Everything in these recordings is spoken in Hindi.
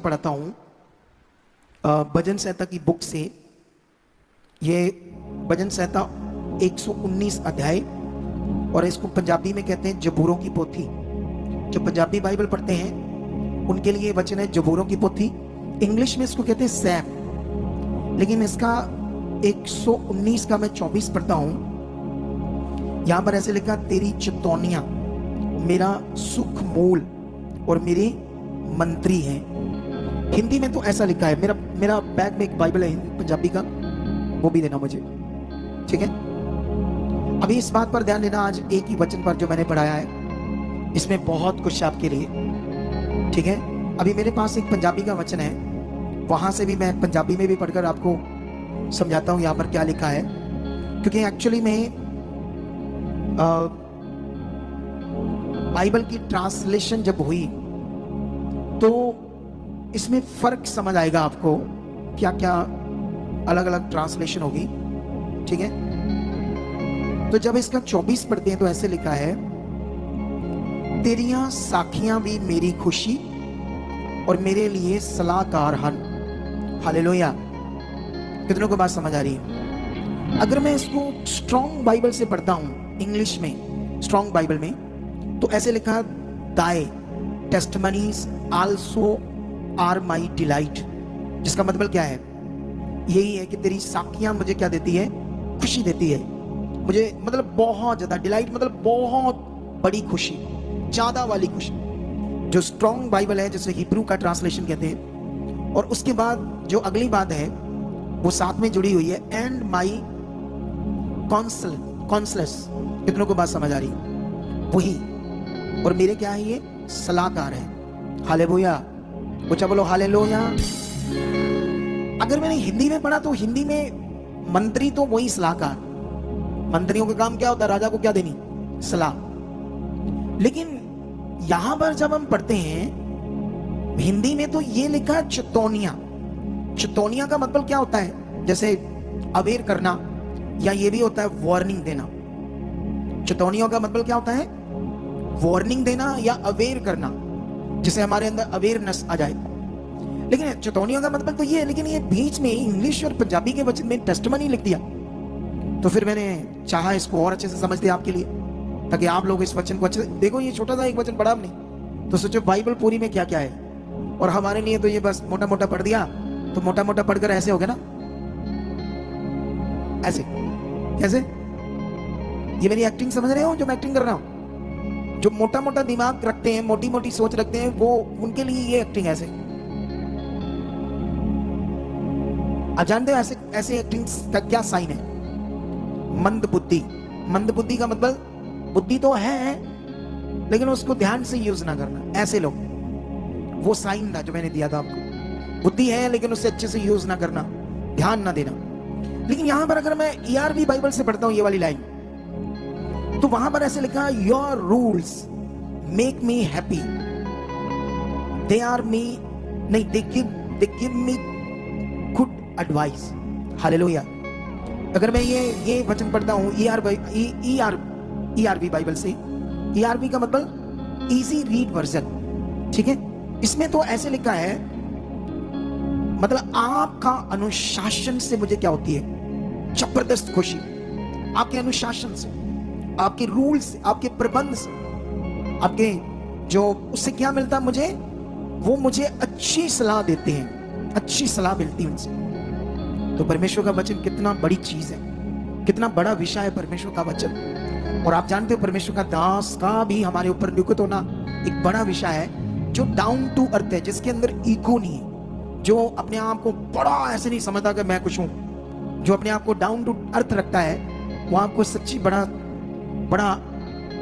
पढ़ाता हूँ भजन संहिता की बुक से। ये भजन संहिता 119 अध्याय, और इसको पंजाबी में कहते हैं जबूरों की पोथी। जो पंजाबी बाइबल पढ़ते हैं उनके लिए वचन है जबूरों की पोथी। इंग्लिश में इसको कहते हैं सैम, लेकिन इसका 119 का मैं 24 पढ़ता हूं। यहां पर ऐसे लिखा, तेरी चितौनियां मेरा सुख मूल और मेरे मंत्री हैं। हिंदी में तो ऐसा लिखा है। मेरा बैग में एक बाइबल है पंजाबी का, वो भी देना मुझे, ठीक है। अभी इस बात पर ध्यान देना, आज एक ही वचन पर जो मैंने पढ़ाया है, इसमें बहुत कुछ आपके लिए, ठीक है। अभी मेरे पास एक पंजाबी का वचन है, वहां से भी मैं पंजाबी में भी पढ़कर आपको समझाता हूं यहां पर क्या लिखा है। क्योंकि एक्चुअली में बाइबल की ट्रांसलेशन जब हुई तो इसमें फर्क समझ आएगा आपको, क्या क्या अलग अलग ट्रांसलेशन होगी, ठीक है। तो जब इसका 24 पढ़ते हैं तो ऐसे लिखा है, तेरियां साखियां भी मेरी खुशी और मेरे लिए सलाहकार हन। हालेलुया। कितनों को बात समझ आ रही है? अगर मैं इसको स्ट्रॉन्ग बाइबल से पढ़ता हूं, इंग्लिश में स्ट्रॉन्ग बाइबल में, तो ऐसे लिखा, thy testimonies also are my delight. जिसका मतलब क्या है? यही है कि तेरी साखियां मुझे क्या देती है? खुशी देती है मुझे, मतलब बहुत ज्यादा। डिलाइट मतलब बहुत बड़ी खुशी, ज्यादा वाली खुशी। जो स्ट्रॉन्ग बाइबल है, जिसे हिब्रू का ट्रांसलेशन कहते हैं, और उसके बाद जो अगली बात है वो साथ में जुड़ी हुई है, एंड माई कॉन्सलस। कितनों को बात समझ आ रही? वही, और मेरे क्या है? ये सलाहकार है। हालेलुया। ऊंचा बोलो हालेलुया। अगर मैंने हिंदी में पढ़ा तो हिंदी में मंत्री तो वही सलाहकार। मंत्रियों का काम क्या होता है? राजा को क्या देनी? सलाह। लेकिन यहां पर जब हम पढ़ते हैं हिंदी में तो ये लिखा चितौनियां। चितौनियां का मतलब क्या होता है? जैसे अवेयर करना, या ये भी होता है वार्निंग देना। चितौनियों का मतलब क्या होता है? वार्निंग देना या अवेयर करना, जिसे हमारे अंदर अवेयरनेस आ जाए। लेकिन चितौनियों का मतलब तो ये है, लेकिन ये बीच में इंग्लिश और पंजाबी के वचन में टेस्टमनी लिख दिया। तो फिर मैंने चाहा इसको और अच्छे से समझ दिया आपके लिए, ताकि आप लोग इस वचन को अच्छे से देखो। ये छोटा सा एक वचन पढ़ा हमने, तो सोचो बाइबल पूरी में क्या क्या है। और हमारे लिए तो ये बस मोटा मोटा पढ़ दिया, तो मोटा मोटा पढ़कर ऐसे हो गया ना, ऐसे कैसे? ये मेरी एक्टिंग समझ रहे हो जो मैं एक्टिंग कर रहा हूं? जो मोटा मोटा दिमाग रखते हैं, मोटी मोटी सोच रखते हैं, वो उनके लिए ये एक्टिंग ऐसे। आप जानते हो ऐसे ऐसे एक्टिंग का क्या साइन है? मंद बुद्धि। मंद बुद्धि का मतलब बुद्धि तो है, लेकिन उसको ध्यान से यूज ना करना। ऐसे लोग, वो साइन था जो मैंने दिया था आपको। बुद्धि है लेकिन उससे अच्छे से यूज ना करना, ध्यान ना देना। लेकिन यहां पर अगर मैं ERV बाइबल से पढ़ता हूं ये वाली लाइन, तो वहां पर ऐसे लिखा, your rules make me happy, they are me नहीं, they give me good advice. Hallelujah. अगर मैं ये वचन पढ़ता हूं ERV बाइबल से, ERV का मतलब इजी रीड वर्जन, ठीक है। इसमें तो ऐसे लिखा है, मतलब आपका अनुशासन से मुझे क्या होती है? जबरदस्त खुशी। आपके अनुशासन से, आपके रूल से, आपके प्रबंध से, आपके जो उससे क्या मिलता है मुझे? वो मुझे अच्छी सलाह देते हैं, अच्छी सलाह मिलती है उनसे। तो परमेश्वर का वचन कितना बड़ी चीज है, कितना बड़ा विषय है परमेश्वर का वचन। और आप जानते हो परमेश्वर का दास का भी हमारे ऊपर नियुक्त होना एक बड़ा विषय है, जो डाउन टू अर्थ है, जिसके अंदर ईगो नहीं है, जो अपने आप को बड़ा ऐसे नहीं समझता कि मैं कुछ हूं। जो अपने आप को डाउन टू अर्थ रखता है, वो आपको सच्ची बड़ा बड़ा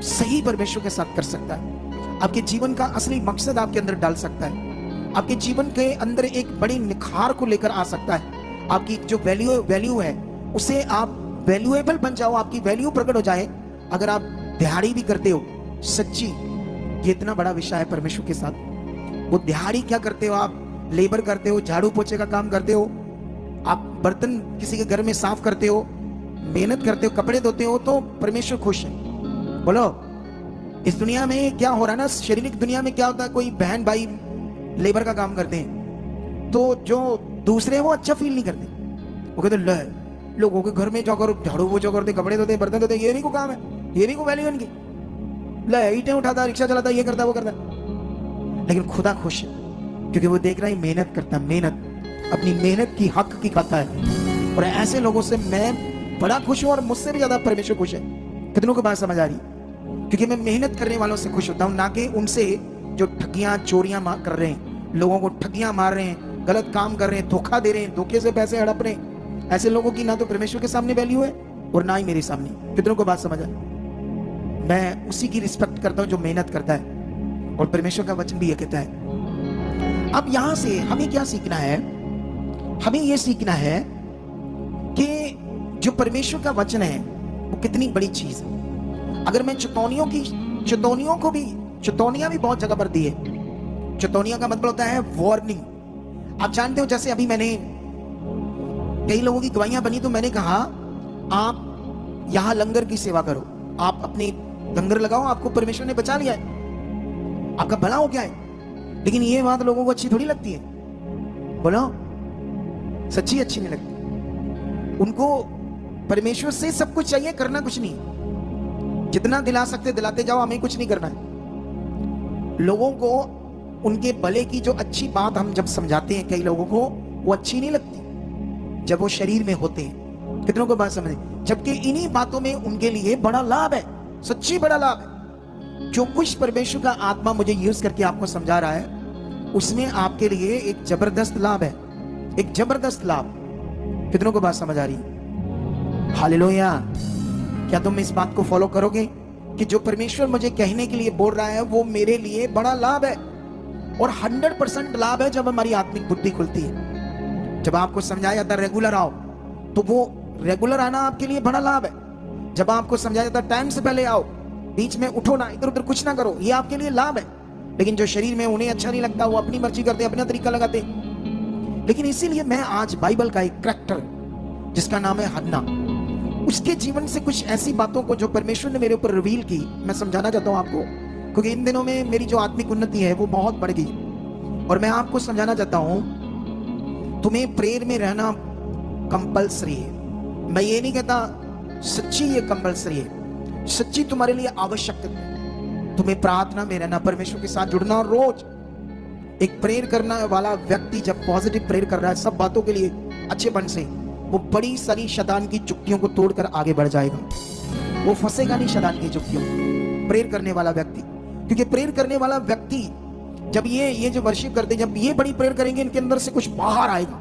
सही परमेश्वर के साथ कर सकता है। आपके जीवन का असली मकसद आपके अंदर डाल सकता है। आपके जीवन के अंदर एक बड़ी निखार को लेकर आ सकता है। आपकी जो वैल्यू है, उसे आप वैल्यूएबल बन जाओ, आपकी वैल्यू प्रकट हो जाए। अगर आप दिहाड़ी भी करते हो, सच्ची ये इतना बड़ा विषय है परमेश्वर के साथ। वो दिहाड़ी क्या करते हो? आप लेबर करते हो, झाड़ू पोछे का काम करते हो, आप बर्तन किसी के घर में साफ करते हो, मेहनत करते हो, कपड़े धोते हो, तो परमेश्वर खुश है। बोलो, इस दुनिया में क्या हो रहा है ना, शारीरिक दुनिया में क्या होता है, कोई बहन भाई लेबर का काम करते हैं, तो जो दूसरे हैं वो अच्छा फील नहीं करते। वो कहते ले लोगों के घर में जाकर झाड़ू पोछा करते, कपड़े धोते, बर्तन धोते, ये नहीं को काम है, ये नहीं को वैल्यू इनकी, ले ईंटें उठाता, रिक्शा चलाता, ये करता वो करता। लेकिन खुदा खुश है क्योंकि वो देख रहा है मेहनत करता, मेहनत अपनी मेहनत की हक की खाता है। और ऐसे लोगों से मैं बड़ा खुश हूं और मुझसे भी ज्यादा परमेश्वर खुश है। कितनों को बात समझ आ रही? क्योंकि मैं मेहनत करने वालों से खुश होता हूं, ना कि उनसे जो ठगियां चोरियां कर रहे हैं, लोगों को ठगियां मार रहे हैं, गलत काम कर रहे हैं, धोखा दे रहे हैं, धोखे से पैसे हड़प रहे हैं। ऐसे लोगों की ना तो परमेश्वर के सामने वैल्यू है और ना ही मेरे सामने। कितनों को बात समझ आ? मैं उसी की रिस्पेक्ट करता हूं जो मेहनत करता है, और परमेश्वर का वचन भी ये कहता है। अब यहां से हमें क्या सीखना है? हमें यह सीखना है कि जो परमेश्वर का वचन है वो कितनी बड़ी चीज है। अगर मैं चेतौनियों को भी, चेतौनियां भी बहुत जगह पर दी है। चेतौनियां का मतलब होता है वार्निंग। आप जानते हो, जैसे अभी मैंने कई लोगों की गवाहियां बनी तो मैंने कहा आप यहां लंगर की सेवा करो, आप अपने लंगर लगाओ, आपको परमेश्वर ने बचा लिया है, आपका भला हो गया है। लेकिन ये बात लोगों को अच्छी थोड़ी लगती है, बोलो सच्ची अच्छी नहीं लगती। उनको परमेश्वर से सब कुछ चाहिए, करना कुछ नहीं। जितना दिला सकते दिलाते जाओ, हमें कुछ नहीं करना है। लोगों को उनके भले की जो अच्छी बात हम जब समझाते हैं, कई लोगों को वो अच्छी नहीं लगती जब वो शरीर में होते हैं। कितनों को बात समझे? जबकि इन्हीं बातों में उनके लिए बड़ा लाभ है, सच्ची बड़ा लाभ है। जो कुछ परमेश्वर का आत्मा मुझे यूज करके आपको समझा रहा है, उसमें आपके लिए एक जबरदस्त लाभ है, एक जबरदस्त लाभ। कितनों को बात समझ आ रही? हालेलुया। क्या तुम इस बात को फॉलो करोगे कि जो परमेश्वर मुझे कहने के लिए बोल रहा है वो मेरे लिए बड़ा लाभ है, और 100% लाभ है जब हमारी आत्मिक बुद्धि खुलती है। जब आपको समझाया जाता है रेगुलर आओ, तो वो रेगुलर आना आपके लिए बड़ा लाभ है। जब आपको समझाया जाता है टाइम से पहले आओ, बीच में उठो ना, इधर उधर कुछ ना करो, ये आपके लिए लाभ है। लेकिन जो शरीर में उन्हें अच्छा नहीं लगता, वो अपनी मर्जी करते, अपना तरीका लगाते। लेकिन इसीलिए मैं आज बाइबल का एक कैरेक्टर जिसका नाम है हन्ना, उसके जीवन से कुछ ऐसी बातों को जो परमेश्वर ने मेरे ऊपर रिवील की, मैं समझाना चाहता हूं आपको। क्योंकि इन दिनों में मेरी जो आत्मिक उन्नति है वो बहुत बढ़ गई, और मैं आपको समझाना चाहता हूं तुम्हें प्रेयर में रहना कंपलसरी है। मैं ये नहीं कहता सच्ची ये कंपलसरी है, सच्ची तुम्हारे लिए आवश्यक है। तुम्हें प्रार्थना में रहना, परमेश्वर के साथ जुड़ना, और रोज एक प्रेयर करने वाला व्यक्ति जब पॉजिटिव प्रेयर कर रहा है सब बातों के लिए अच्छेपन से, वो बड़ी सारी शैतान की चुक्तियों को तोड़कर आगे बढ़ जाएगा। वो फंसेगा नहीं शैतान की चुक्तियों। प्रेयर करने वाला व्यक्ति, क्योंकि प्रेयर करने वाला व्यक्ति जब ये जो वर्शिप करते हैं, जब ये बड़ी प्रेयर करेंगे, इनके अंदर से कुछ बाहर आएगा,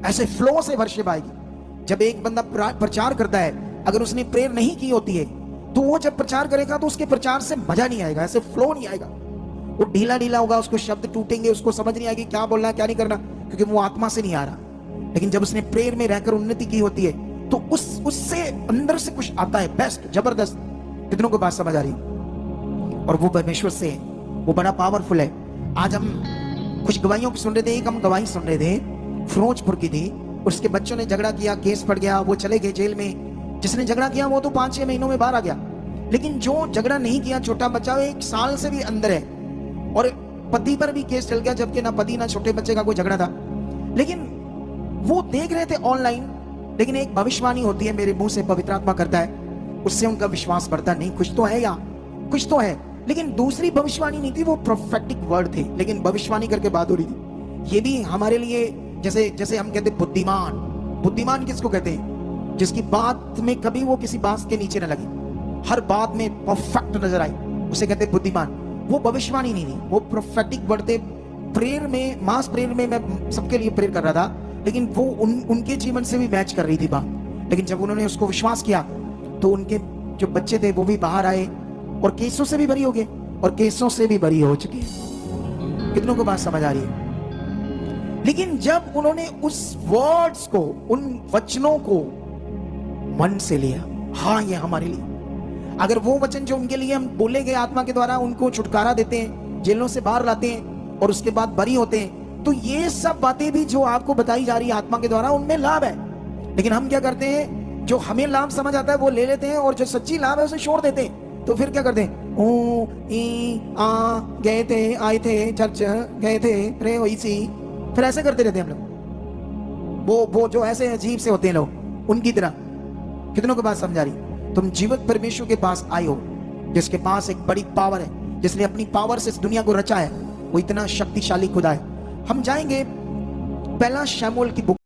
ऐसे फ्लो से वर्शिप आएगी। जब एक बंदा प्रचार करता है, अगर उसने प्रेयर नहीं की होती है, तो वो जब प्रचार करेगा तो उसके प्रचार से मजा नहीं आएगा, ऐसे फ्लो नहीं आएगा। वो ढीला ढीला होगा, उसको शब्द टूटेंगे, उसको समझ नहीं आएगी क्या बोलना है क्या नहीं करना, क्योंकि वो आत्मा से नहीं आ रहा। लेकिन जब उसने प्रेयर में रहकर उन्नति की होती है, तो उससे अंदर से कुछ आता है बेस्ट, जबरदस्त। कितनों को बात समझ आ रही? और वो परमेश्वर से है, वो बड़ा पावरफुल है। आज हम कुछ गवाहियों की सुन रहे थे, एक हम गवाही सुन रहे थे फिरोजपुर की थी। उसके बच्चों ने झगड़ा किया, केस पड़ गया, वो चले गए जेल में। जिसने झगड़ा किया वो तो 5-6 महीनों में बाहर आ गया, लेकिन जो झगड़ा नहीं किया, छोटा बच्चा 1 साल से भी अंदर है, और पति पर भी केस चल गया, जबकि ना पति ना छोटे बच्चे का कोई झगड़ा था। लेकिन वो देख रहे थे ऑनलाइन, लेकिन एक भविष्यवाणी होती है, मेरे मुंह से पवित्र आत्मा करता है, उससे उनका विश्वास बढ़ता नहीं, कुछ तो है या कुछ तो है। लेकिन दूसरी भविष्यवाणी नहीं थी, वो प्रोफेटिक वर्ड थे, लेकिन भविष्यवाणी करके बात हो रही थी। ये भी हमारे लिए जैसे हम कहते बुद्धिमान। बुद्धिमान किसको कहते हैं? जिसकी बात में कभी वो किसी बात के नीचे न लगे, हर बात में परफेक्ट नजर आए, उसे कहते बुद्धिमान। वो भविष्यवाणी नहीं थी, वो प्रोफेटिक वर्ड थे। प्रेयर में, मास प्रेयर में मैं सबके लिए प्रेयर कर रहा था, लेकिन वो उनके जीवन से भी मैच कर रही थी बात। लेकिन जब उन्होंने उसको विश्वास किया, तो उनके जो बच्चे थे वो भी बाहर आए, और केसों से भी बरी हो गए, और केसों से भी बरी हो चुके। कितनों को बात समझ आ रही है? लेकिन जब उन्होंने उस वर्ड्स को, उन वचनों को मन से लिया, हाँ ये हमारे लिए, अगर वो वचन जो उनके लिए हम बोले गए आत्मा के द्वारा उनको छुटकारा देते हैं, जेलों से बाहर लाते हैं, और उसके बाद बरी होते हैं, तो ये सब बातें भी जो आपको बताई जा रही है आत्मा के द्वारा, उनमें लाभ है। लेकिन हम क्या करते हैं, जो हमें लाभ समझ आता है वो ले लेते हैं, और जो सच्ची लाभ है उसे छोड़ देते हैं। तो फिर क्या करते हैं, ओ ई आ, गए थे, आए थे, चर्च गए थे, रे वही सी, फिर ऐसे करते रहते हैं हम लोग, वो जो ऐसे अजीब से होते हैं लोग, उनकी तरह। कितनों को बात समझा रही? तुम जीवित परमेश्वर के पास आए हो, जिसके पास एक बड़ी पावर है, जिसने अपनी पावर से इस दुनिया को रचा है। वो इतना शक्तिशाली खुदा है। हम जाएंगे पहला शमूएल की बुक